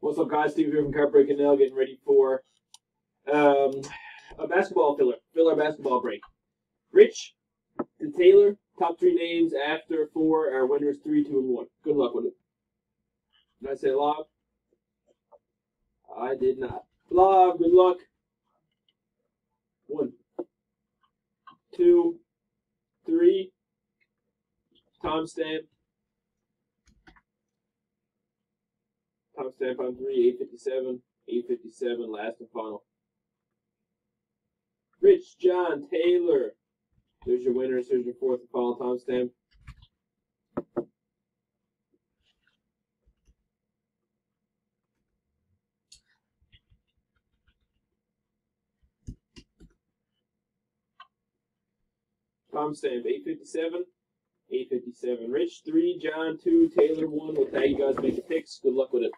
What's up, guys? Steve here from Card Break and Now, getting ready for a basketball filler basketball break. Rich to Taylor, top three names after four are winners 3, 2, and 1. Good luck with it. Did I say log? I did not. Log, good luck. 1, 2, 3. Timestamp. Timestamp on 3, 8:57. 8:57, last and final. Rich, John, Taylor. There's your winners. Here's your fourth and final timestamp. Timestamp 8:57. 8:57. Rich 3, John 2, Taylor 1. We'll tag you guys, make the picks. Good luck with it.